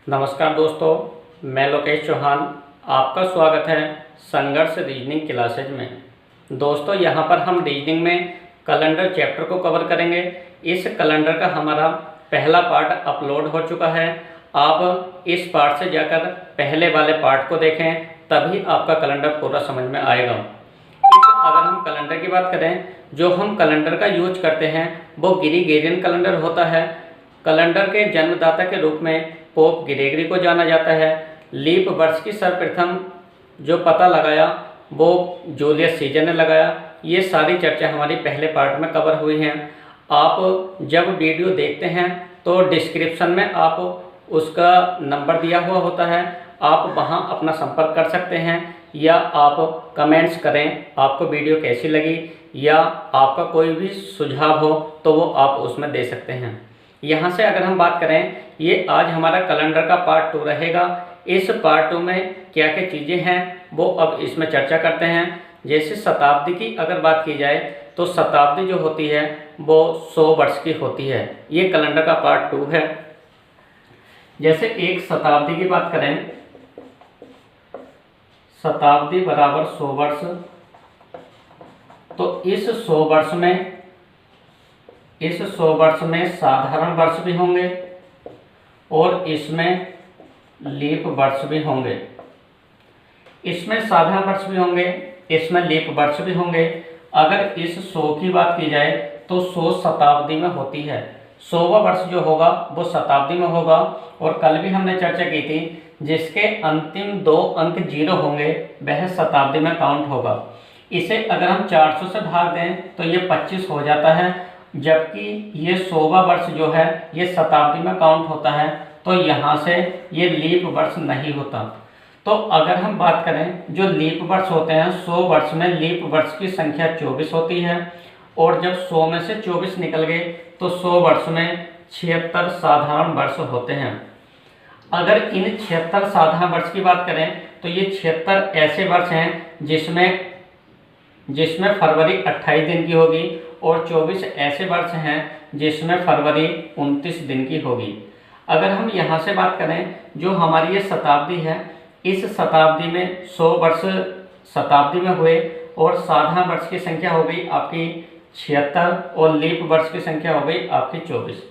नमस्कार दोस्तों, मैं लोकेश चौहान। आपका स्वागत है संघर्ष रीजनिंग क्लासेज में। दोस्तों, यहाँ पर हम रीजनिंग में कैलेंडर चैप्टर को कवर करेंगे। इस कैलेंडर का हमारा पहला पार्ट अपलोड हो चुका है। आप इस पार्ट से जाकर पहले वाले पार्ट को देखें, तभी आपका कैलेंडर पूरा समझ में आएगा। अगर हम कैलेंडर की बात करें, जो हम कैलेंडर का यूज करते हैं वो ग्रेगोरियन कैलेंडर होता है। कैलेंडर के जन्मदाता के रूप में पोप ग्रेगरी को जाना जाता है। लीप वर्ष की सर्वप्रथम जो पता लगाया वो जूलियस सीजर ने लगाया। ये सारी चर्चा हमारी पहले पार्ट में कवर हुई हैं। आप जब वीडियो देखते हैं तो डिस्क्रिप्शन में आप उसका नंबर दिया हुआ होता है, आप वहां अपना संपर्क कर सकते हैं, या आप कमेंट्स करें आपको वीडियो कैसी लगी, या आपका कोई भी सुझाव हो तो वो आप उसमें दे सकते हैं। यहाँ से अगर हम बात करें, ये आज हमारा कैलेंडर का पार्ट 2 रहेगा। इस पार्ट 2 में क्या क्या चीज़ें हैं वो अब इसमें चर्चा करते हैं। जैसे शताब्दी की अगर बात की जाए तो शताब्दी जो होती है वो 100 वर्ष की होती है। ये कैलेंडर का पार्ट 2 है। जैसे एक शताब्दी की बात करें, शताब्दी बराबर 100 वर्ष, तो इस 100 वर्ष में साधारण वर्ष भी होंगे और इसमें लीप वर्ष भी होंगे। इसमें साधारण वर्ष भी होंगे, इसमें लीप वर्ष भी होंगे। अगर इस 100 की बात की जाए तो 100 शताब्दी में होती है। 100वां वर्ष जो होगा वो शताब्दी में होगा। और कल भी हमने चर्चा की थी, जिसके अंतिम 2 अंक 0 होंगे वह शताब्दी में काउंट होगा। इसे अगर हम 400 से भाग दें तो ये 25 हो जाता है, जबकि ये 100वां वर्ष जो है ये शताब्दी में काउंट होता है, तो यहाँ से ये लीप वर्ष नहीं होता। तो अगर हम बात करें, जो लीप वर्ष होते हैं 100 वर्ष में लीप वर्ष की संख्या 24 होती है। और जब 100 में से 24 निकल गए तो 100 वर्ष में 76 साधारण वर्ष होते हैं। अगर इन 76 साधारण वर्ष की बात करें तो ये 76 ऐसे वर्ष हैं जिसमें फरवरी 28 दिन की होगी, और 24 ऐसे वर्ष हैं जिसमें फरवरी 29 दिन की होगी। अगर हम यहाँ से बात करें, जो हमारी ये शताब्दी है, इस शताब्दी में 100 वर्ष शताब्दी में हुए और साधारण वर्ष की संख्या हो गई आपकी 76 और लीप वर्ष की संख्या हो गई आपकी 24।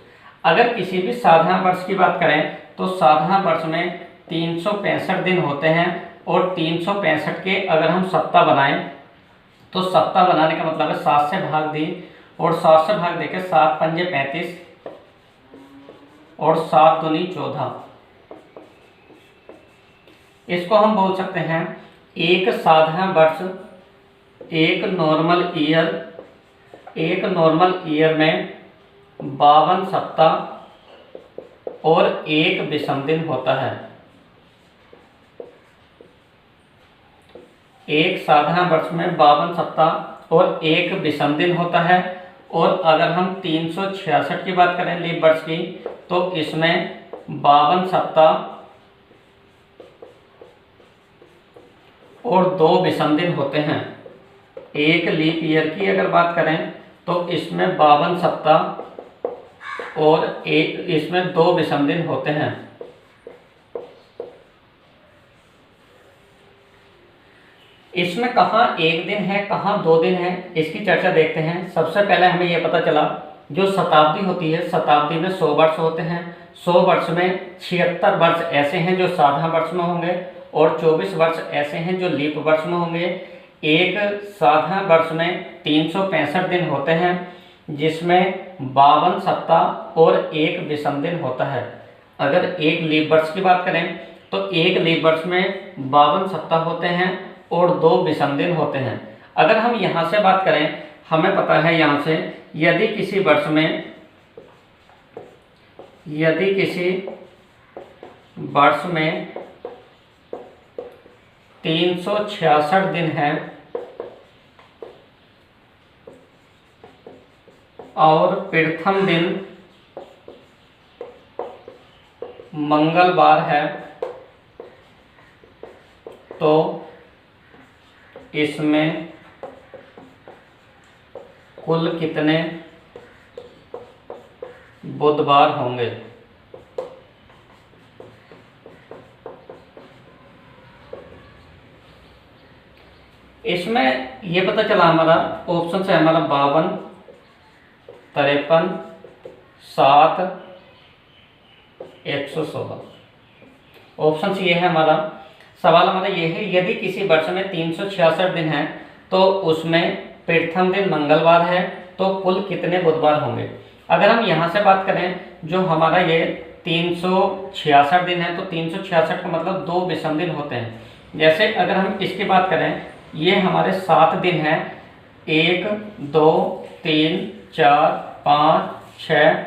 अगर किसी भी साधारण वर्ष की बात करें तो साधारण वर्ष में 365 दिन होते हैं, और 365 के अगर हम सप्ताह बनाएं तो सप्ताह बनाने का मतलब है 7 से भाग दी, और 7 से भाग देके 7 पंजे 35 और 7 दूनी 14। इसको हम बोल सकते हैं एक साधारण वर्ष, एक नॉर्मल ईयर में 52 सप्ताह और एक विषम दिन होता है। एक साधारण वर्ष में 52 सप्ताह और एक विषम दिन होता है। और अगर हम 366 की बात करें लीप वर्ष की, तो इसमें 52 सप्ताह और 2 विषम दिन होते हैं। एक लीप ईयर की अगर बात करें तो इसमें 52 सप्ताह और इसमें 2 विषम दिन होते हैं। इसमें कहाँ 1 दिन है, कहाँ 2 दिन है, इसकी चर्चा देखते हैं। सबसे पहले हमें यह पता चला, जो शताब्दी होती है, शताब्दी में 100 वर्ष होते हैं। 100 वर्ष में 76 वर्ष ऐसे हैं जो साधारण वर्ष में होंगे, और 24 वर्ष ऐसे हैं जो लीप वर्ष में होंगे। एक साधारण वर्ष में 365 दिन होते हैं, जिसमें 52 सप्ताह और एक विषम दिन होता है। अगर एक लीप वर्ष की बात करें तो एक लीप वर्ष में 52 सप्ताह होते हैं और 2 विषम दिन होते हैं। अगर हम यहाँ से बात करें, हमें पता है यहाँ से, यदि किसी वर्ष में 366 दिन हैं और प्रथम दिन मंगलवार है, तो इसमें कुल कितने बुधवार होंगे? इसमें ये पता चला हमारा ऑप्शन से हमारा 52, 53, 7, 116। ऑप्शन ये है हमारा। सवाल हमारा ये है, यदि किसी वर्ष में 366 दिन है तो उसमें प्रथम दिन मंगलवार है तो कुल कितने बुधवार होंगे। अगर हम यहाँ से बात करें, जो हमारा ये 366 दिन है तो 366 का मतलब 2 विषम दिन होते हैं। जैसे अगर हम इसकी बात करें, ये हमारे 7 दिन हैं, 1, 2, 3, 4, 5, 6,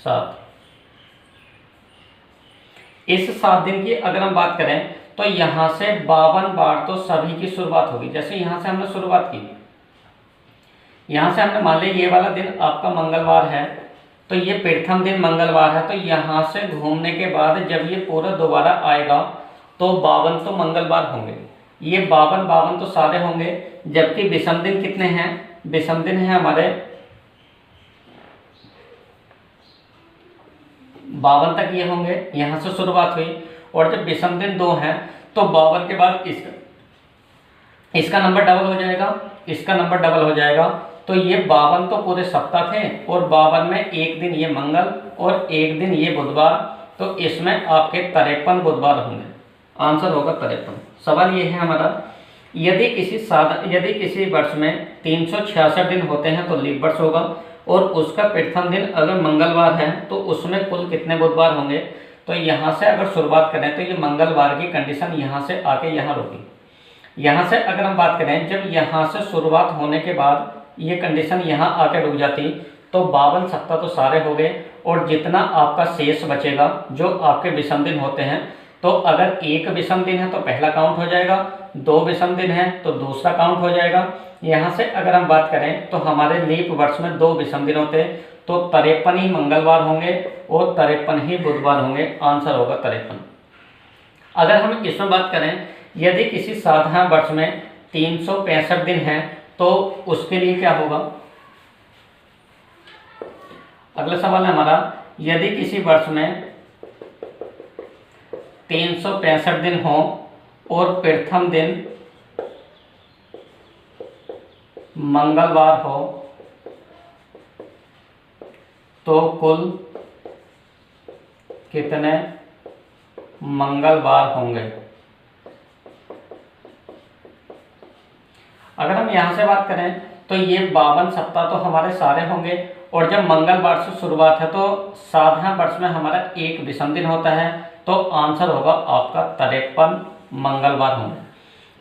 7। इस 7 दिन की अगर हम बात करें तो यहाँ से 52 बार तो सभी की शुरुआत होगी। जैसे यहाँ से हमने शुरुआत की, यहाँ से हमने मान लिया ये वाला दिन आपका मंगलवार है तो ये प्रथम दिन मंगलवार है, तो यहाँ से घूमने के बाद जब ये पूरा दोबारा आएगा तो 52 तो मंगलवार होंगे। ये 52 तो सारे होंगे, जबकि विषम दिन कितने हैं, विषम दिन है हमारे 52 तक ये होंगे, यहाँ से शुरुआत हुई। और जब विषम दिन 2 हैं तो 52 के बाद इसका नंबर डबल हो जाएगा, इसका नंबर डबल हो जाएगा। तो ये 52 तो पूरे सप्ताह थे और 52 में एक दिन ये मंगल और एक दिन ये बुधवार, तो इसमें आपके 53 बुधवार होंगे। आंसर होगा 53। सवाल ये है हमारा, यदि किसी वर्ष में 366 दिन होते हैं तो लीप वर्ष होगा और उसका प्रथम दिन अगर मंगलवार है तो उसमें कुल कितने बुधवार होंगे। तो यहाँ से अगर शुरुआत करें तो ये मंगलवार की कंडीशन यहाँ से आके यहाँ रुकी। यहाँ से अगर हम बात करें, जब यहाँ से शुरुआत होने के बाद ये कंडीशन यहाँ आके रुक जाती तो 52 सप्ताह तो सारे हो गए और जितना आपका शेष बचेगा जो आपके विषम दिन होते हैं, तो अगर एक विषम दिन है तो पहला काउंट हो जाएगा, 2 विषम दिन है तो दूसरा काउंट हो जाएगा। यहाँ से अगर हम बात करें तो हमारे लीप वर्ष में 2 विषम दिन होते हैं तो 53 ही मंगलवार होंगे और 53 ही बुधवार होंगे। आंसर होगा 53। अगर हम इसमें बात करें, यदि किसी साधारण वर्ष में 365 दिन है तो उसके लिए क्या होगा। अगला सवाल है हमारा, यदि किसी वर्ष में 365 दिन हो और प्रथम दिन मंगलवार हो तो कुल कितने मंगलवार होंगे। अगर हम यहाँ से बात करें तो ये 52 सप्ताह तो हमारे सारे होंगे और जब मंगलवार से शुरुआत है तो साधारण वर्ष में हमारा एक विषम दिन होता है, तो आंसर होगा आपका 53 मंगलवार होंगे।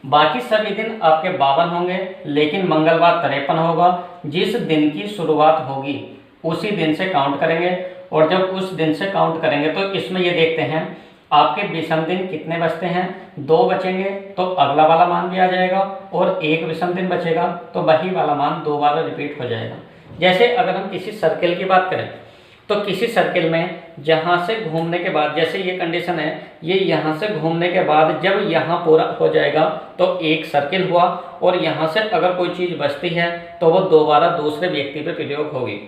बाकी सभी दिन आपके 52 होंगे लेकिन मंगलवार 53 होगा। जिस दिन की शुरुआत होगी उसी दिन से काउंट करेंगे और जब उस दिन से काउंट करेंगे तो इसमें ये देखते हैं आपके विषम दिन कितने बचते हैं, 2 बचेंगे तो अगला वाला मान भी आ जाएगा और एक विषम दिन बचेगा तो वही वाला मान दोबारा रिपीट हो जाएगा। जैसे अगर हम किसी सर्किल की बात करें तो किसी सर्किल में जहाँ से घूमने के बाद, जैसे ये कंडीशन है, ये यहाँ से घूमने के बाद जब यहाँ पूरा हो जाएगा तो एक सर्किल हुआ और यहाँ से अगर कोई चीज़ बचती है तो वो दोबारा दूसरे व्यक्ति पे प्रयोग होगी।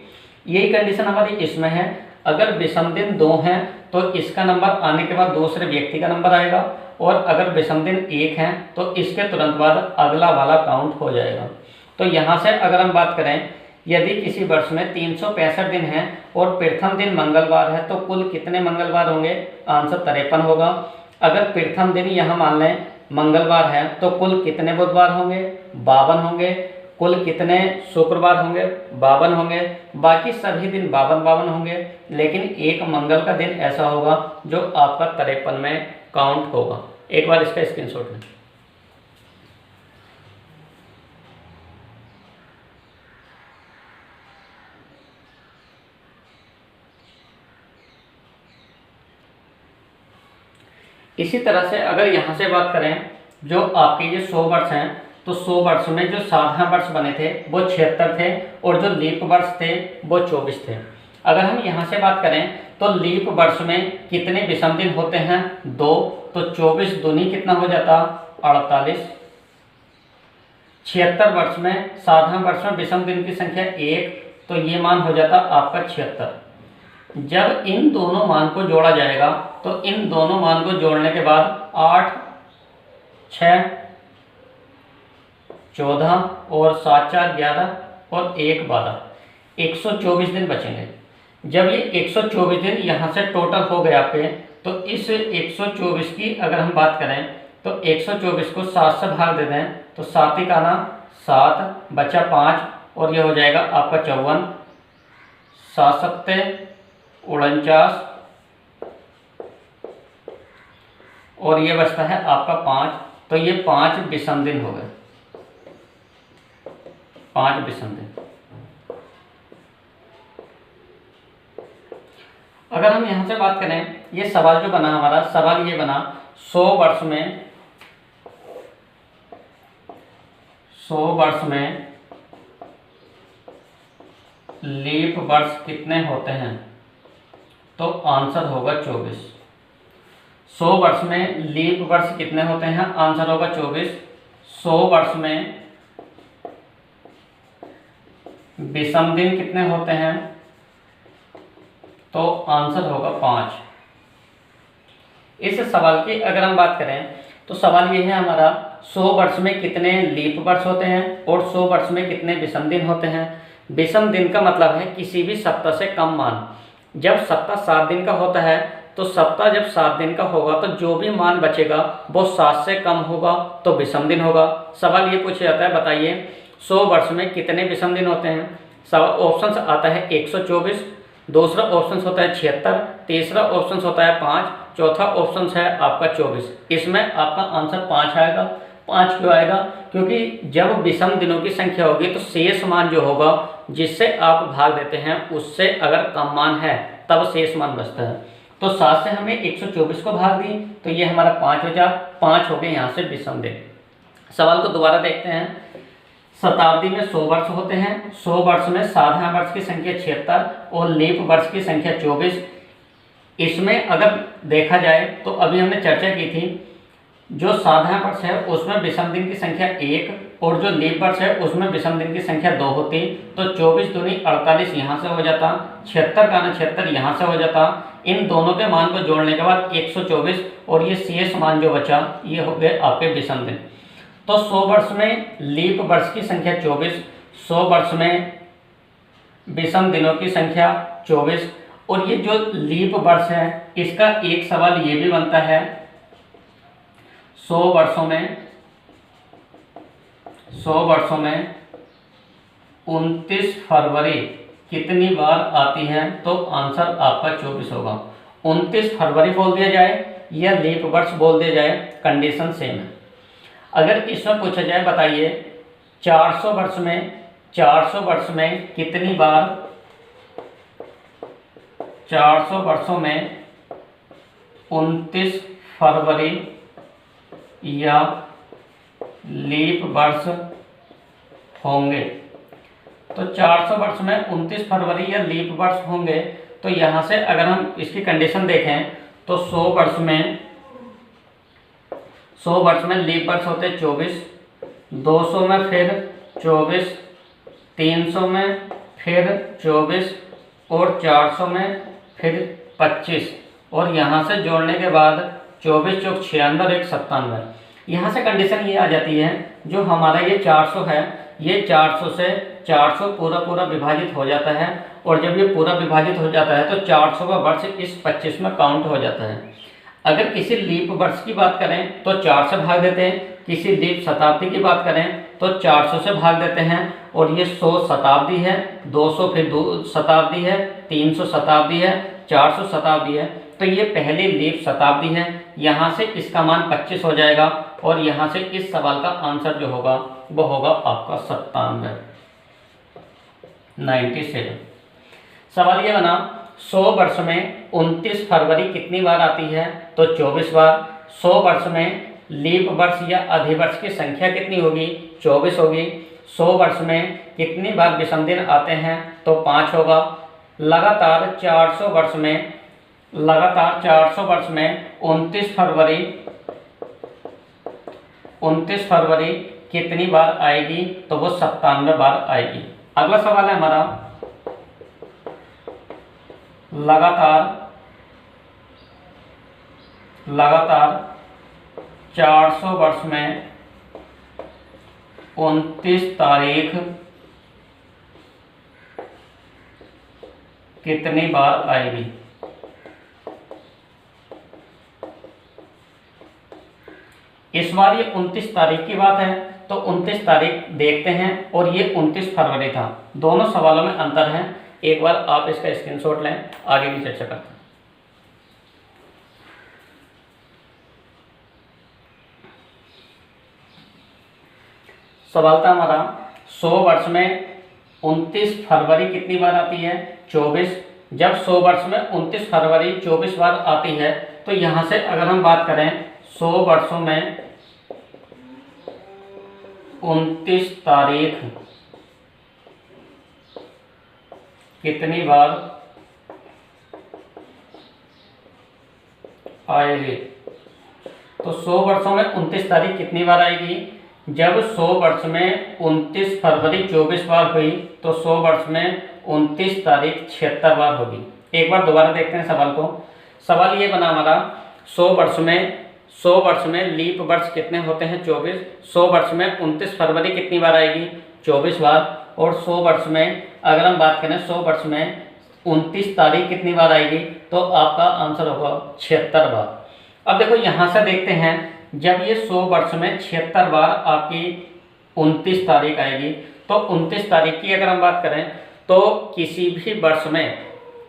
यही कंडीशन हमारी इसमें है। अगर विषम दिन 2 हैं तो इसका नंबर आने के बाद दूसरे व्यक्ति का नंबर आएगा और अगर विषम दिन 1 हैं तो इसके तुरंत बाद अगला वाला काउंट हो जाएगा। तो यहाँ से अगर हम बात करें, यदि किसी वर्ष में 365 दिन हैं और प्रथम दिन मंगलवार है तो कुल कितने मंगलवार होंगे। आंसर 53 होगा। अगर प्रथम दिन यहाँ मान लें मंगलवार है तो कुल कितने बुधवार होंगे, 52 होंगे। कुल कितने शुक्रवार होंगे, 52 होंगे। बाकी सभी दिन 52 होंगे लेकिन एक मंगल का दिन ऐसा होगा जो आपका 53 में काउंट होगा। एक बार इसका स्क्रीनशॉट लें। इसी तरह से अगर यहाँ से बात करें, जो आपके ये 100 वर्ष हैं तो 100 वर्ष में जो साधारण वर्ष बने थे वो 76 थे और जो लीप वर्ष थे वो 24 थे। अगर हम यहाँ से बात करें तो लीप वर्ष में कितने विषम दिन होते हैं, 2, तो 24 दूनी कितना हो जाता, 48। 76 वर्ष में, साधारण वर्ष में विषम दिन की संख्या 1, तो ये मान हो जाता आपका 76। जब इन दोनों मान को जोड़ा जाएगा तो इन दोनों मान को जोड़ने के बाद 8, 6 14 और 7 4 11 और 1 12, 124 दिन बचेंगे। जब ये 124 दिन यहाँ से टोटल हो गए आपके, तो इस 124 की अगर हम बात करें तो 124 को 7 से भाग दे दें तो 7 ही का ना 7 बचा 5 और ये हो जाएगा आपका 54, 7 सत्ते 49 और ये बचता है आपका 5। तो ये 5 विषम दिन हो गए, 5 विषम दिन। अगर हम यहाँ से बात करें, ये सवाल जो बना हमारा, सवाल ये बना 100 वर्ष में लीप वर्ष कितने होते हैं, तो आंसर होगा 24। 100 वर्ष में लीप वर्ष कितने होते हैं, आंसर होगा 24। 100 वर्ष में विषम दिन कितने होते हैं, तो आंसर होगा 5। इस सवाल की अगर हम बात करें तो सवाल ये है हमारा 100 वर्ष में कितने लीप वर्ष होते हैं और 100 वर्ष में कितने विषम दिन होते हैं। विषम दिन का मतलब है किसी भी सप्ताह से कम मान। जब सप्ताह 7 दिन का होता है तो सप्ताह जब 7 दिन का होगा तो जो भी मान बचेगा वो 7 से कम होगा तो विषम दिन होगा। सवाल ये पूछा जाता है, बताइए 100 वर्ष में कितने विषम दिन होते हैं। ऑप्शन आता है 124, दूसरा ऑप्शन होता है 76, तीसरा ऑप्शन होता है 5, चौथा ऑप्शन है आपका 24। इसमें आपका आंसर 5 आएगा। 5 क्यों आएगा, क्योंकि जब विषम दिनों की संख्या होगी तो शेष मान जो होगा जिससे आप भाग देते हैं उससे अगर कम मान है तब शेष मान बचता है। तो 7 से हमने 124 को भाग दी तो ये हमारा 5 बचा, 5 हो गए यहाँ से विषम दिन। सवाल को दोबारा देखते हैं। शताब्दी में 100 वर्ष होते हैं। 100 वर्ष में साधारण वर्ष की संख्या 76 और लीप वर्ष की संख्या 24। इसमें अगर देखा जाए तो अभी हमने चर्चा की थी, जो साधारण वर्ष है उसमें विषम दिन की संख्या 1 और जो लीप वर्ष है उसमें विषम दिन की संख्या 2 होती। तो 24 दूनी 48 यहाँ से हो जाता, 76 का ना 76 यहाँ से हो जाता। इन दोनों के मान को जोड़ने के बाद 124 और ये शेष मान जो बचा ये हो गए आपके विषम दिन। तो 100 वर्ष में लीप वर्ष की संख्या 24, 100 वर्ष में विषम दिनों की संख्या 24। और ये जो लीप वर्ष है इसका एक सवाल ये भी बनता है, 100 वर्षों में 29 फरवरी कितनी बार आती है, तो आंसर आपका 24 होगा। 29 फरवरी बोल दिया जाए या लीप वर्ष बोल दिया जाए, कंडीशन सेम है। अगर इसमें पूछा जाए, बताइए 400 वर्ष में कितनी बार, 400 वर्षों में 29 फरवरी या लीप वर्ष होंगे। तो 400 वर्ष में 29 फरवरी या लीप वर्ष होंगे। तो यहाँ से अगर हम इसकी कंडीशन देखें तो 100 वर्ष में लीप वर्ष होते 24, 200 में फिर 24, 300 में फिर 24 और 400 में फिर 25 और यहाँ से जोड़ने के बाद 24 चौक 96 और 1 97। यहाँ से कंडीशन ये आ जाती है, जो हमारा ये 400 है, ये 400 से 400 पूरा विभाजित हो जाता है और जब ये पूरा विभाजित हो जाता है तो 400 का वर्ष इस 25 में काउंट हो जाता है। अगर किसी लीप वर्ष की बात करें तो 4 से भाग देते हैं, किसी लीप शताब्दी की बात करें तो 400 से भाग देते हैं और ये 100 शताब्दी है, 200 फिर 2 शताब्दी है, 300 शताब्दी है, 400 शताब्दी है। तो ये पहली लीप शताब्दी है। यहाँ से इसका मान 25 हो जाएगा और यहाँ से इस सवाल का आंसर जो होगा वो होगा आपका 97। सवाल ये बना 100 वर्ष में 29 फरवरी कितनी बार आती है, तो 24 बार। 100 वर्ष में लीप वर्ष या अधिवर्ष की संख्या कितनी होगी, 24 होगी। 100 वर्ष में कितनी बार विषम दिन आते हैं, तो 5 होगा। लगातार 400 वर्ष में 29 फरवरी कितनी बार आएगी, तो वो 97 बार आएगी। अगला सवाल है हमारा, लगातार 400 वर्ष में 29 तारीख कितनी बार आएगी। इस बार ये 29 तारीख की बात है, तो 29 तारीख देखते हैं और ये 29 फरवरी था। दोनों सवालों में अंतर है। एक बार आप इसका स्क्रीनशॉट लें, आगे की चर्चा करते हैं। सवाल था हमारा 100 वर्ष में 29 फरवरी कितनी बार आती है, 24। जब 100 वर्ष में 29 फरवरी 24 बार आती है, तो यहाँ से अगर हम बात करें 100 वर्षों में 29 तारीख कितनी बार आएगी, तो 100 वर्षों में 29 तारीख कितनी बार आएगी। जब 100 वर्ष में 29 फरवरी 24 बार हुई, तो 100 वर्ष में 29 तारीख 76 बार होगी। एक बार दोबारा देखते हैं सवाल को। सवाल ये बना हमारा 100 वर्ष में लीप वर्ष कितने होते हैं, 24। 100 वर्ष में 29 फरवरी कितनी बार आएगी, 24 बार। और 100 वर्ष में अगर हम बात करें 100 वर्ष में 29 तारीख कितनी बार आएगी, तो आपका आंसर होगा 76 बार। अब देखो यहाँ से देखते हैं, जब ये 100 वर्ष में 76 बार आपकी 29 तारीख आएगी, तो 29 तारीख की अगर हम बात करें तो किसी भी वर्ष में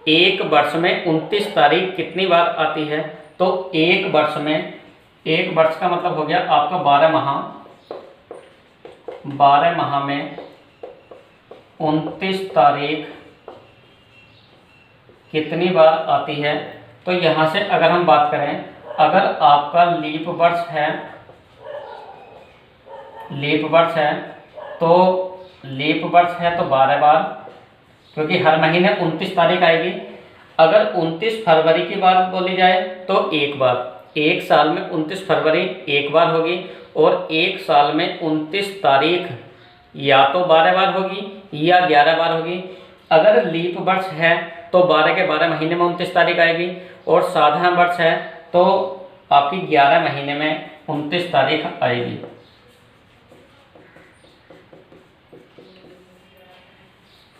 एक वर्ष में 29 तारीख कितनी बार आती है, तो एक वर्ष का मतलब हो गया आपका 12 माह में 29 तारीख कितनी बार आती है। तो यहाँ से अगर हम बात करें, अगर आपका लीप वर्ष है तो 12 बार, क्योंकि हर महीने 29 तारीख आएगी। अगर 29 फरवरी की बात बोली जाए तो एक बार, एक साल में 29 फरवरी एक बार होगी, और एक साल में 29 तारीख या तो 12 बार होगी या 11 बार होगी। अगर लीप वर्ष है तो 12 के 12 महीने में 29 तारीख आएगी, और साधारण वर्ष है तो आपकी 11 महीने में 29 तारीख आएगी।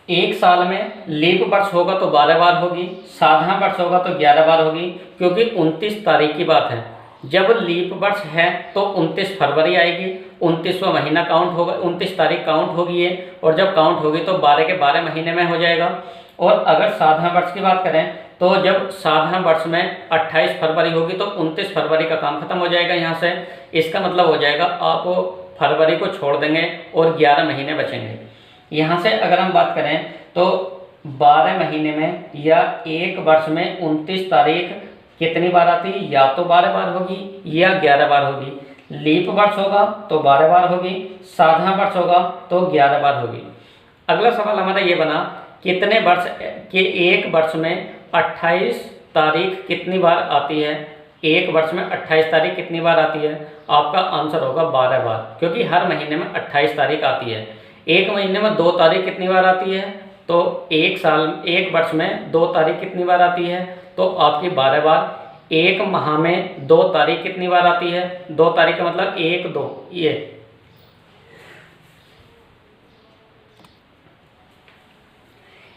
एक साल में लीप वर्ष होगा तो 12 बार होगी, साधारण वर्ष होगा तो 11 बार होगी, क्योंकि 29 तारीख की बात है। जब लीप वर्ष है तो 29 फरवरी आएगी, 29वां महीना काउंट होगा, 29 तारीख काउंट होगी ये, और जब काउंट होगी तो 12 के 12 महीने में हो जाएगा। और अगर साधारण वर्ष की बात करें तो जब साधारण वर्ष में 28 फरवरी होगी तो 29 फरवरी का काम खत्म हो जाएगा यहाँ से। इसका मतलब हो जाएगा आप फरवरी को छोड़ देंगे और 11 महीने बचेंगे। यहाँ से अगर हम बात करें तो 12 महीने में या एक वर्ष में 29 तारीख कितनी बार आती है, या तो 12 बार होगी या 11 बार होगी। लीप वर्ष होगा तो 12 बार होगी, साधारण वर्ष होगा तो 11 बार होगी। अगला सवाल हमारा ये बना, कितने वर्ष के एक वर्ष में 28 तारीख कितनी बार आती है। एक वर्ष में 28 तारीख कितनी बार आती है, आपका आंसर होगा 12 बार, क्योंकि हर महीने में 28 तारीख आती है। एक महीने में 2 तारीख कितनी बार आती है, तो एक वर्ष में 2 तारीख कितनी बार आती है, तो आपकी 12 बार। एक माह में 2 तारीख कितनी बार आती है, 2 तारीख का मतलब 1 2 ये।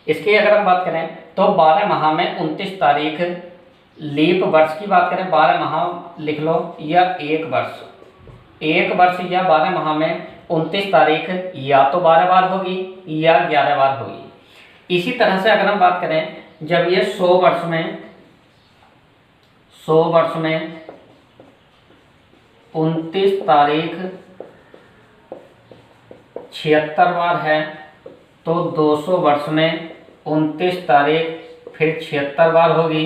इसकी अगर हम बात करें तो 12 माह में 29 तारीख, लीप वर्ष की बात करें 12 माह लिख लो, या एक वर्ष या 12 माह में 29 तारीख या तो 12 बार होगी या 11 बार होगी। इसी तरह से अगर हम बात करें, जब ये 100 वर्ष में 29 तारीख 76 बार है, तो 200 वर्ष में 29 तारीख फिर 76 बार होगी,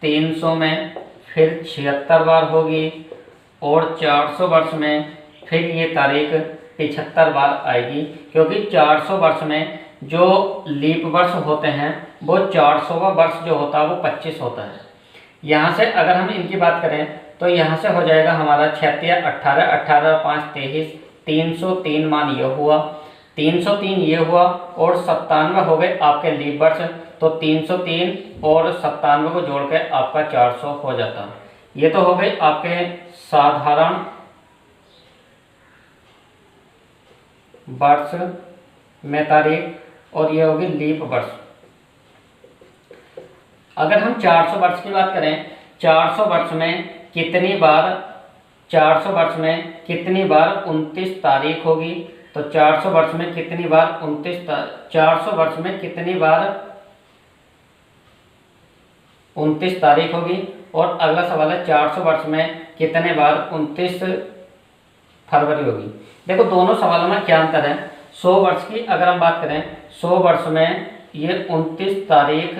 300 में फिर 76 बार होगी, और 400 वर्ष में फिर ये तारीख 75 बार आएगी। क्योंकि 400 वर्ष में जो लीप वर्ष होते हैं वो 400वां वर्ष जो होता है वो 25 होता है। यहाँ से अगर हम इनकी बात करें तो यहाँ से हो जाएगा हमारा 36 18 18 5 23, 303 मान ये हुआ, 303 ये हुआ, और 97 हो गए आपके लीप वर्ष। तो 303 और 97 को जोड़ के आपका 400 हो जाता। ये तो हो गए आपके साधारण वर्ष में तारीख, और ये होगी लीप वर्ष। अगर हम 400 वर्ष की बात करें, 400 वर्ष में कितनी बार 29 तारीख होगी, तो 400 वर्ष में कितनी बार 29 तारीख होगी। और अगला सवाल है 400 वर्ष में कितने बार 29 फरवरी होगी। देखो दोनों सवालों में क्या अंतर है। 100 वर्ष की अगर हम बात करें, 100 वर्ष में ये 29 तारीख,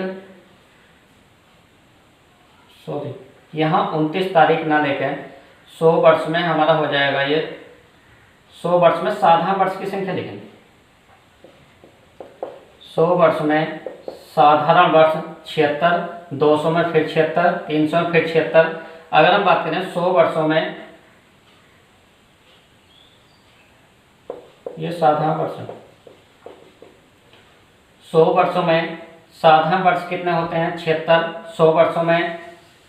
सॉरी यहाँ 29 तारीख ना लेकर 100 वर्ष में हमारा हो जाएगा ये 100 वर्ष में साधारण वर्ष की संख्या लिखेंगे। 100 वर्ष में साधारण वर्ष 76, 200 में फिर 76, 300 में फिर 76। अगर हम बात करें 100 वर्षों में, ये साधारण वर्ष है। 100 वर्षों में साधारण वर्ष कितने होते हैं 76, 100 वर्षों में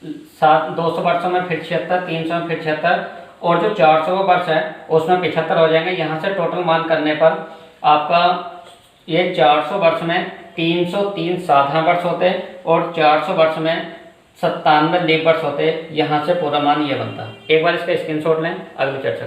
200 वर्षों में फिर 76, 300 में फिर 76, और जो 400 वर्ष है उसमें 75 हो जाएंगे। यहाँ से टोटल मान करने पर आपका ये 400 वर्ष में 303 साधारण वर्ष होते हैं और 400 वर्ष में 97 लीप वर्ष होते हैं। यहाँ से पूरा मान ये बनता है। एक बार इसका स्क्रीनशॉट लें, अगली चर्चा।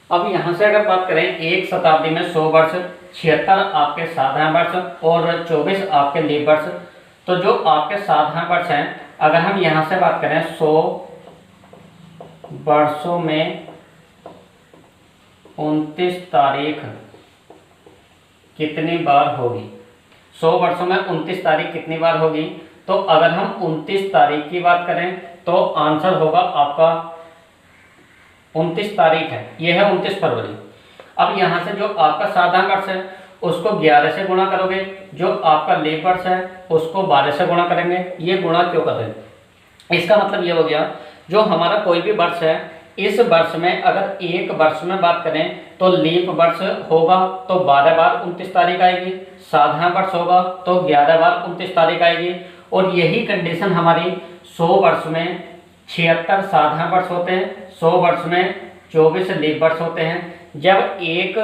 अब यहाँ से अगर बात करें, एक शताब्दी में 100 वर्ष, 76 आपके साधारण वर्ष और 24 आपके लीप वर्ष। तो जो आपके साधारण वर्ष हैं, अगर हम यहाँ से बात करें 100 वर्षों में 29 तारीख कितनी बार होगी, 100 वर्षों में 29 तारीख कितनी बार होगी, तो अगर हम 29 तारीख की बात करें तो आंसर होगा आपका 29 तारीख है, यह है 29 फरवरी। अब यहाँ से जो आपका साधारण वर्ष है उसको 11 से गुणा करोगे, जो आपका लीप वर्ष है उसको 12 से गुणा करेंगे। ये गुणा क्यों कर रहे हैं, इसका मतलब ये हो गया, जो हमारा कोई भी वर्ष है, इस वर्ष में अगर एक वर्ष में बात करें तो लीप वर्ष होगा तो 12 बार 29 तारीख आएगी, साधारण वर्ष होगा तो 11 बार 29 तारीख आएगी। और यही कंडीशन हमारी 100 वर्ष में 76 साधारण वर्ष होते हैं, 100 वर्ष में 24 लीप वर्ष होते हैं। जब एक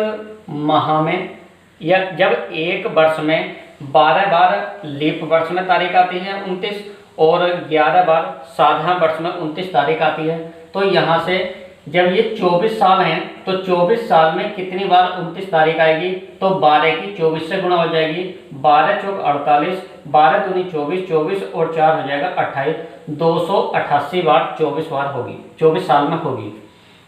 माह में या जब एक वर्ष में 12 बार लीप वर्ष में तारीख आती है 29 और 11 बार साधारण वर्ष में 29 तारीख आती है, तो यहाँ से जब ये 24 साल हैं तो 24 साल में कितनी बार 29 तारीख आएगी, तो 12 की 24 से गुणा हो जाएगी, 12 चौक 48, 12 दूनी 24, 24 और 4 हो जाएगा 28, 288 बार 24 बार होगी, 24 साल में होगी।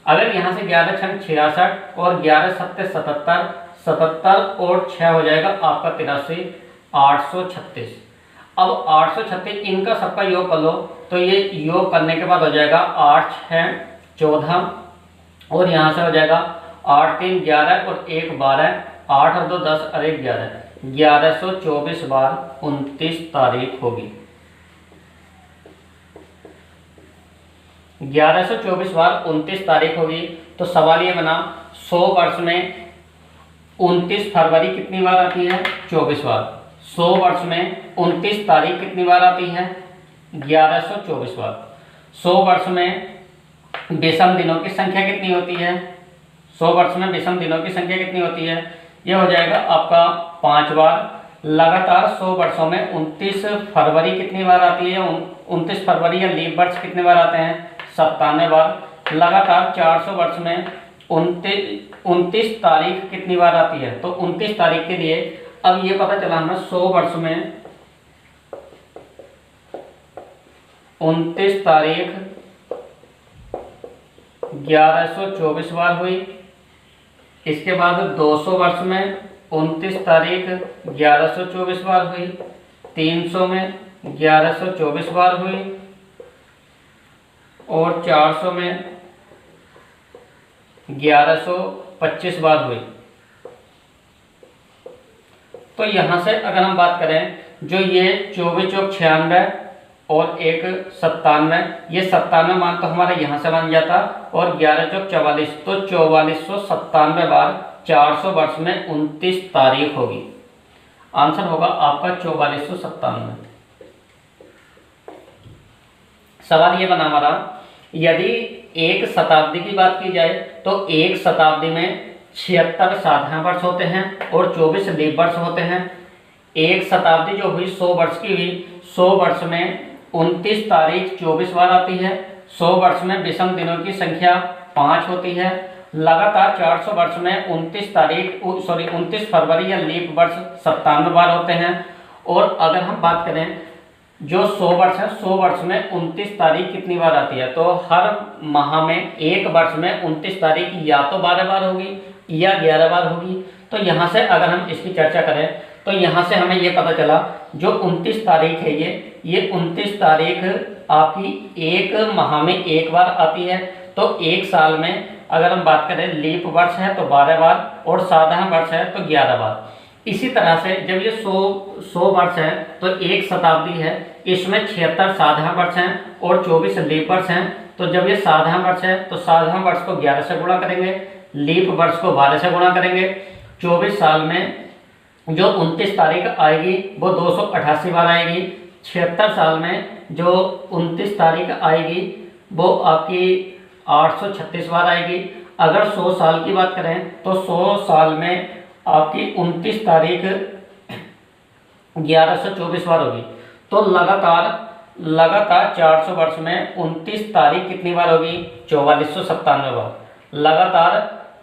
अगर यहाँ से 11 छंग 66 और 11 सत्ते 77, 77 और 6 हो जाएगा आपका 83, 836। अब 836 इनका सबका योग कर लो, तो ये योग करने के बाद हो जाएगा 8 6 14 और यहाँ से हो जाएगा 8 3 11 और 1 12, 8 और 2 10 और 1 11, 1124 बार 29 तारीख होगी। 1124 बार 29 तारीख होगी। तो सवाल ये बना, 100 वर्ष में 29 फरवरी कितनी बार आती है, 24 बार। 100 वर्ष में 29 तारीख कितनी बार आती है, 1124 बार। 100 वर्ष में विषम दिनों की संख्या कितनी होती है, 100 वर्ष में विषम दिनों की संख्या कितनी होती है, ये हो जाएगा आपका 5 बार। लगातार 100 वर्षों में 29 फरवरी कितनी बार आती है, 29 फरवरी या लीप वर्ष कितने बार आते हैं, 97 बार। लगातार 400 वर्ष में 29 तारीख कितनी बार आती है, तो 29 तारीख के लिए अब ये पता चला हमें 100 वर्ष में 29 तारीख 1124 बार हुई। इसके बाद 200 वर्ष में 29 तारीख 1124 बार हुई, 300 में 1124 बार हुई और 400 में 1125 बार हुई। तो यहाँ से अगर हम बात करें, जो ये 24 चौक 96 और 1 97, ये 97 मान तो हमारा यहाँ से बन जाता और 11 चौक 44, तो 4497 बार 400 वर्ष में 29 तारीख होगी। आंसर होगा आपका 4497। सवाल ये बना हमारा, यदि एक शताब्दी की बात की जाए तो एक शताब्दी में 76 साधारण वर्ष होते हैं और 24 लीप वर्ष होते हैं। एक शताब्दी जो हुई 100 वर्ष की हुई, 100 वर्ष में 29 तारीख 24 बार आती है। 100 वर्ष में विषम दिनों की संख्या 5 होती है। लगातार 400 वर्ष में 29 फरवरी या लीप वर्ष 97 बार होते हैं। और अगर हम बात करें जो 100 वर्ष है, 100 वर्ष में 29 तारीख कितनी बार आती है, तो हर माह में एक वर्ष में 29 तारीख या तो 12 बार होगी या 11 बार होगी। तो यहाँ से अगर हम इसकी चर्चा करें तो यहाँ से हमें ये पता चला जो 29 तारीख है ये 29 तारीख आपकी एक माह में एक बार आती है। तो एक साल में अगर हम बात करें लीप वर्ष है तो 12 बार और साधारण वर्ष है तो 11 बार। इसी तरह से जब ये 100 वर्ष है तो एक शताब्दी है, इसमें 76 साधारण वर्ष हैं और 24 लीप वर्ष हैं। तो जब ये साधारण वर्ष है तो साधारण वर्ष को 11 से गुणा करेंगे, लीप वर्ष को 12 से गुणा करेंगे। 24 साल में जो 29 तारीख आएगी वो 288 बार आएगी। 76 साल में जो 29 तारीख आएगी वो आपकी 836 बार आएगी। अगर 100 साल की बात करें तो 100 साल में आपकी 29 तारीख 1124 बार होगी। तो लगातार 400 वर्ष में 29 तारीख कितनी बार होगी, 4497 बार। लगातार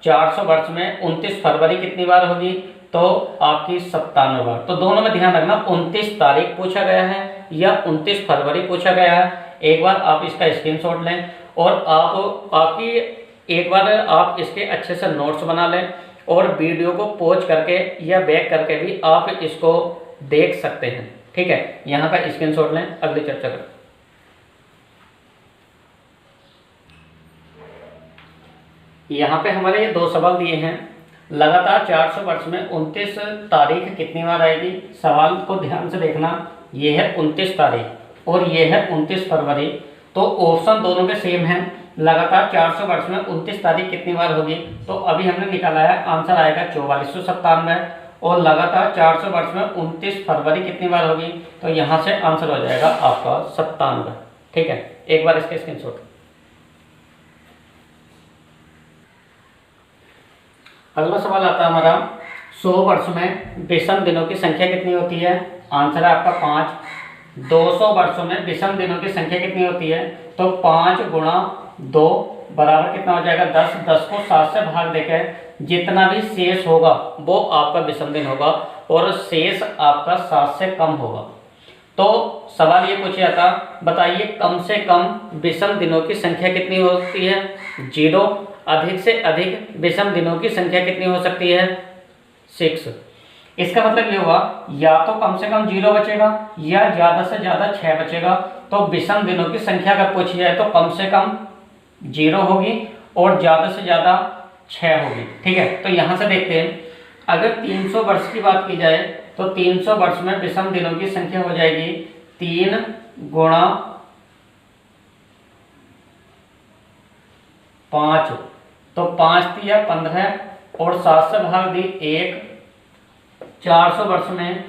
400 वर्ष में 29 फरवरी कितनी बार होगी, तो आपकी 97 बार। तो दोनों में ध्यान रखना 29 तारीख पूछा गया है या 29 फरवरी पूछा गया है। एक बार आप इसका स्क्रीनशॉट लें और आपकी एक बार आप इसके अच्छे से नोट्स बना लें और वीडियो को पॉज करके या बैक करके भी आप इसको देख सकते हैं। ठीक है, यहाँ का स्क्रीनशॉट लें, अगली चर्चा करें। यहाँ पे हमारे ये 2 सवाल दिए हैं। लगातार 400 वर्ष में 29 तारीख कितनी बार आएगी। सवाल को ध्यान से देखना, ये है 29 तारीख और ये है 29 फरवरी। तो ऑप्शन दोनों के सेम हैं। लगातार 400 वर्ष में 29 तारीख कितनी बार होगी, तो अभी हमने निकाला है, आंसर आएगा 4497। और लगातार 400 वर्ष में 29 फरवरी कितनी बार होगी, तो यहाँ से आंसर हो जाएगा आपका 97। ठीक है, एक बार इसके स्क्रीनशॉट। अगला सवाल आता है हमारा, 100 वर्ष में विषम दिनों की संख्या कितनी होती है। आंसर है आपका 5। 200 वर्षों में विषम दिनों की संख्या कितनी होती है, तो 5 गुणा 2 बराबर कितना हो जाएगा 10। 10 को 7 से भाग देकर जितना भी शेष होगा वो आपका विषम दिन होगा और शेष आपका 7 से कम होगा। तो सवाल ये पूछा जाता, बताइए कम से कम विषम दिनों की संख्या कितनी होती है, 0। अधिक से अधिक विषम दिनों की संख्या कितनी हो सकती है, 6। इसका मतलब ये हुआ या तो कम से कम 0 बचेगा या ज़्यादा से ज़्यादा 6 बचेगा। तो विषम दिनों की संख्या अगर पूछी जाए तो कम से कम 0 होगी और ज़्यादा से ज़्यादा 6 होगी। ठीक है, तो यहाँ से देखते हैं, अगर 300 वर्ष की बात की जाए तो 300 वर्ष में विषम दिनों की संख्या हो जाएगी 3 गुणा 5। तो 5 दिया 15 और 7 से भाग दी 1। 400 वर्ष में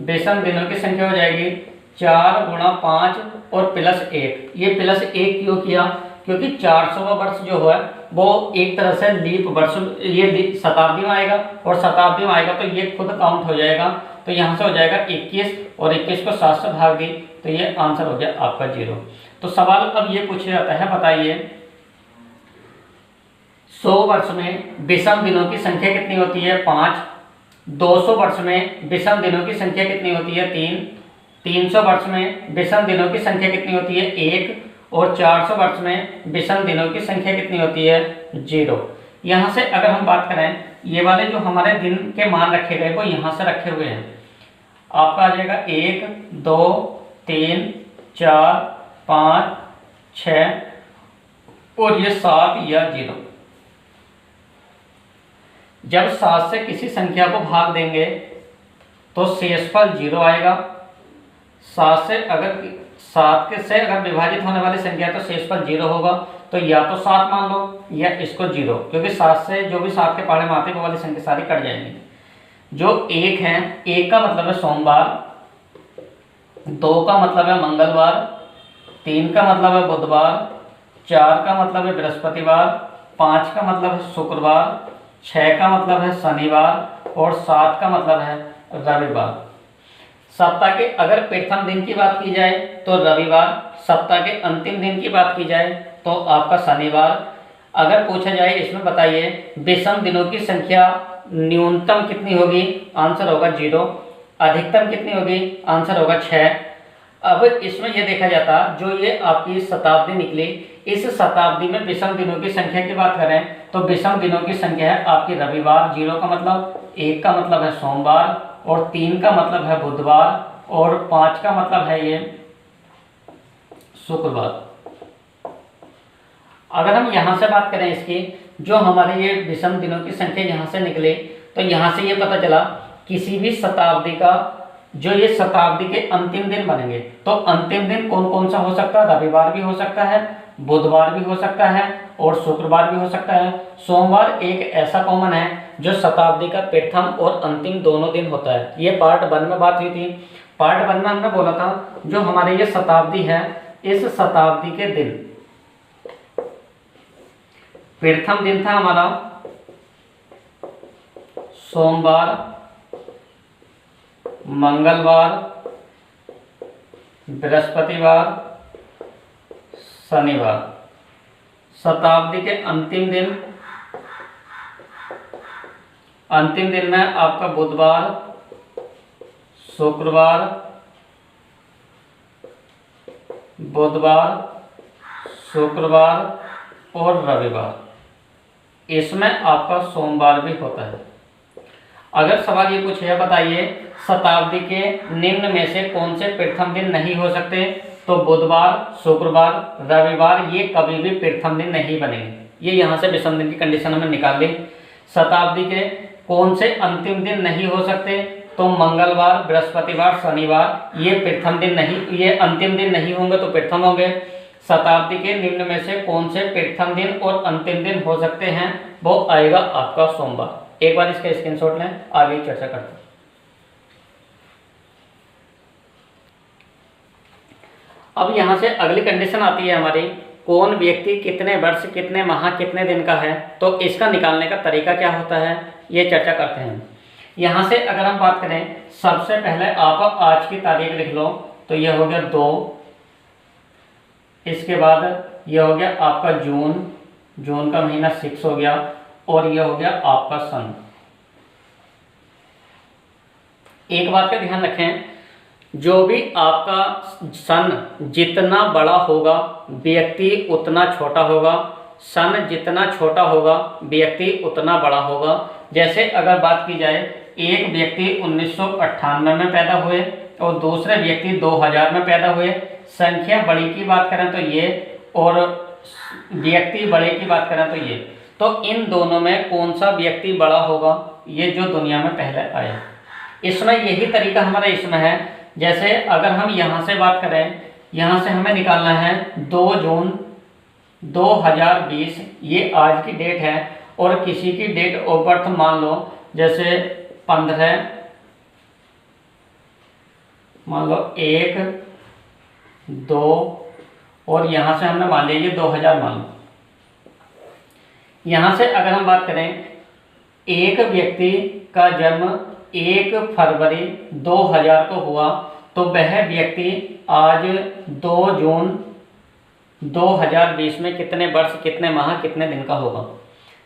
विषम दिनों की संख्या हो जाएगी 4 गुणा 5 और प्लस 1। ये प्लस 1 क्यों किया, क्योंकि 400वां वर्ष जो है वो एक तरह से लीप वर्ष, ये शताब्दी में आएगा और शताब्दी में आएगा तो ये खुद काउंट हो जाएगा। तो यहाँ से हो जाएगा 21 और 21 को 7 से भाग दी तो ये आंसर हो गया आपका 0। तो सवाल अब ये पूछा जाता है, बताइए 100 वर्ष में विषम दिनों की संख्या कितनी होती है, 5। 200 वर्ष में विषम दिनों की संख्या कितनी होती है, 3। 300 वर्ष में विषम दिनों की संख्या कितनी होती है, 1। और 400 वर्ष में विषम दिनों की संख्या कितनी होती है, 0। यहाँ से अगर हम बात करें, ये वाले जो हमारे दिन के मान रखे गए वो यहाँ से रखे हुए हैं। आपका आ जाएगा 1, 2, 3, 4, 5, 6 और ये 7 या 0। जब 7 से किसी संख्या को भाग देंगे तो शेषफल 0 आएगा। 7 से अगर विभाजित होने वाली संख्या है तो शेषफल 0 होगा। तो या तो 7 मान लो या इसको 0, क्योंकि 7 से जो भी 7 के पहाड़े में आते हैं वो वाली संख्या सारी कट जाएंगी। जो 1 है, 1 का मतलब है सोमवार, 2 का मतलब है मंगलवार, 3 का मतलब है बुधवार 4 का मतलब है बृहस्पतिवार, 5 का मतलब है शुक्रवार, 6 का मतलब है शनिवार और 7 का मतलब है रविवार। सप्ताह के अगर प्रथम दिन की बात की जाए तो रविवार, सप्ताह के अंतिम दिन की बात की जाए तो आपका शनिवार। अगर पूछा जाए इसमें बताइए विषम दिनों की संख्या न्यूनतम कितनी होगी, आंसर होगा 0। अधिकतम कितनी होगी, आंसर होगा 6। अब इसमें यह देखा जाता जो ये आपकी शताब्दी निकली, इस शताब्दी में विषम दिनों की संख्या की बात करें तो विषम दिनों की संख्या है आपकी रविवार, 0 का मतलब, 1 का मतलब है सोमवार और 3 का मतलब है बुधवार और 5 का मतलब है ये शुक्रवार। अगर हम यहाँ से बात करें इसकी, जो हमारे ये विषम दिनों की संख्या यहाँ से निकले तो यहाँ से ये पता चला किसी भी शताब्दी का जो ये शताब्दी के अंतिम दिन बनेंगे तो अंतिम दिन कौन कौन सा हो सकता है, रविवार भी हो सकता है, बुधवार भी हो सकता है और शुक्रवार भी हो सकता है। सोमवार एक ऐसा कॉमन है जो शताब्दी का प्रथम और अंतिम दोनों दिन होता है। ये पार्ट 1 में बात हुई थी। पार्ट 1 में हमने बोला था जो हमारे ये शताब्दी है, इस शताब्दी के दिन प्रथम दिन था हमारा सोमवार, मंगलवार, बृहस्पतिवार, शनिवार। शताब्दी के अंतिम दिन में आपका बुधवार, शुक्रवार, और रविवार। इसमें आपका सोमवार भी होता है। अगर सवाल ये पूछे बताइए शताब्दी के निम्न में से कौन से प्रथम दिन नहीं हो सकते, तो बुधवार, शुक्रवार, रविवार ये कभी भी प्रथम दिन नहीं बनेंगे। ये यहाँ से विषम दिन की कंडीशन हमें निकाल ली। शताब्दी के कौन से अंतिम दिन नहीं हो सकते, तो मंगलवार, बृहस्पतिवार, शनिवार ये प्रथम दिन नहीं, ये अंतिम दिन नहीं होंगे तो प्रथम होंगे। शताब्दी के निम्न में से कौन से प्रथम दिन और अंतिम दिन हो सकते हैं, वो आएगा आपका सोमवार। एक बार इसका स्क्रीनशॉट लें, आगे चर्चा करते हैं। अब यहाँ से अगली कंडीशन आती है हमारी, कौन व्यक्ति कितने वर्ष, कितने माह, कितने दिन का है, तो इसका निकालने का तरीका क्या होता है ये चर्चा करते हैं। यहाँ से अगर हम बात करें, सबसे पहले आप आज की तारीख लिख लो, तो यह हो गया 2, इसके बाद यह हो गया आपका जून का महीना 6 हो गया, और यह हो गया आपका सन। एक बात का ध्यान रखें, जो भी आपका सन जितना बड़ा होगा व्यक्ति उतना छोटा होगा, सन जितना छोटा होगा व्यक्ति उतना बड़ा होगा। जैसे अगर बात की जाए, एक व्यक्ति 1998 में पैदा हुए और दूसरे व्यक्ति 2000 में पैदा हुए, संख्या बड़ी की बात करें तो ये, और व्यक्ति बड़े की बात करें तो ये, तो इन दोनों में कौन सा व्यक्ति बड़ा होगा, ये जो दुनिया में पहले आया। इसमें यही तरीका हमारा इसमें है। जैसे अगर हम यहाँ से बात करें, यहाँ से हमें निकालना है 2 जून 2020, ये आज की डेट है, और किसी की डेट ऑफ बर्थ मान लो जैसे 15, मान लो 1, 2, और यहाँ से हमने मान लिया 2000 मान लो। यहाँ से अगर हम बात करें, एक व्यक्ति का जन्म 1 फरवरी 2000 को हुआ, तो वह व्यक्ति आज 2 जून 2020 में कितने वर्ष, कितने माह, कितने दिन का होगा।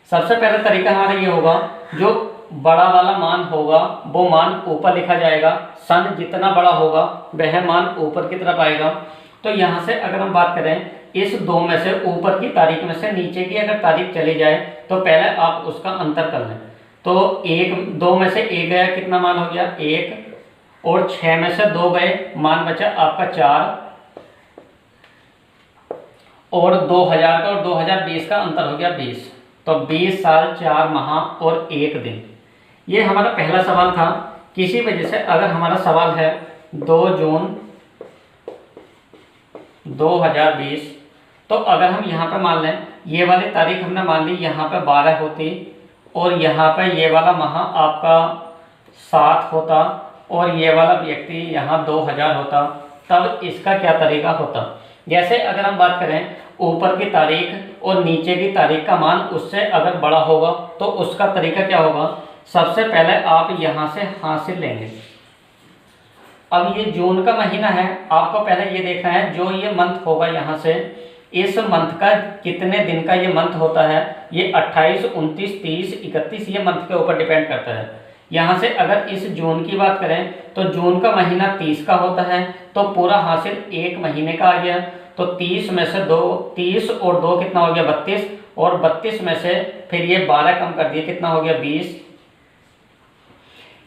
सबसे पहला तरीका हमारा ये होगा, जो बड़ा वाला मान होगा वो मान ऊपर लिखा जाएगा, सन जितना बड़ा होगा वह मान ऊपर की तरफ आएगा। तो यहाँ से अगर हम बात करें, इस 2 में से ऊपर की तारीख में से नीचे की अगर तारीख चली जाए तो पहले आप उसका अंतर कर लें। तो 2 में से 1 गया, कितना मान हो गया 1, और 6 में से 2 गए, मान बचा आपका 4, और 2000 का और 2020 का अंतर हो गया 20, तो 20 साल 4 माह और 1 दिन। ये हमारा पहला सवाल था। किसी वजह से अगर हमारा सवाल है 2 जून 2020, तो अगर हम यहाँ पे मान लें, ये वाली तारीख हमने मान ली यहाँ पे 12 होती, और यहाँ पे ये वाला माह आपका 7 होता, और ये वाला व्यक्ति यहाँ 2000 होता, तब इसका क्या तरीका होता। जैसे अगर हम बात करें ऊपर की तारीख और नीचे की तारीख का मान उससे अगर बड़ा होगा तो उसका तरीका क्या होगा, सबसे पहले आप यहाँ से हासिल लेंगे। अब ये जून का महीना है, आपको पहले ये देखना है जो ये मंथ होगा यहाँ से, इस मंथ का कितने दिन का ये मंथ होता है, ये 28, 29, 30, 31 ये मंथ के ऊपर डिपेंड करता है। यहाँ से अगर इस जून की बात करें तो जून का महीना 30 का होता है, तो पूरा हासिल एक महीने का आ गया। तो 30 में से 2, 30 और 2 कितना हो गया 32, और 32 में से फिर ये 12 कम कर दिए, कितना हो गया 20।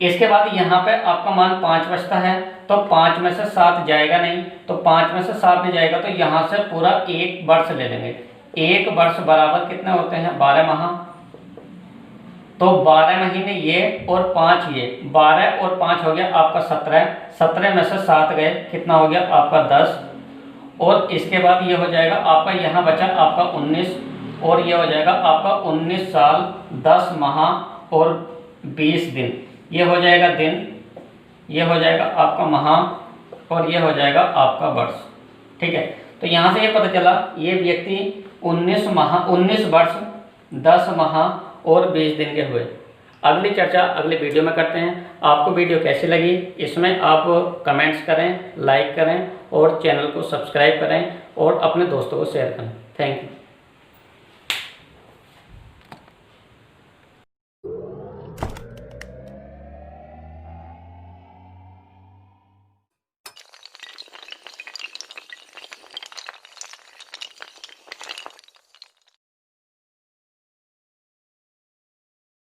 इसके बाद यहाँ पे आपका मान 5 बचता है, तो 5 में से 7 जाएगा नहीं, तो 5 में से 7 नहीं जाएगा, तो यहाँ से पूरा 1 वर्ष ले लेंगे। 1 वर्ष बराबर कितने होते हैं 12 माह, तो 12 महीने ये और 5 ये, 12 और 5 हो गया आपका 17, 17 में से 7 गए, कितना हो गया आपका 10, और इसके बाद ये हो जाएगा आपका यहाँ बचा आपका 19, और ये हो जाएगा आपका 19 साल 10 माह और 20 दिन, ये हो जाएगा दिन, ये हो जाएगा आपका माह, और ये हो जाएगा आपका वर्ष। ठीक है, तो यहाँ से ये पता चला ये व्यक्ति 19 वर्ष 10 माह और 20 दिन के हुए। अगली चर्चा अगले वीडियो में करते हैं। आपको वीडियो कैसी लगी इसमें आप कमेंट्स करें, लाइक करें और चैनल को सब्सक्राइब करें और अपने दोस्तों को शेयर करें। Thank you.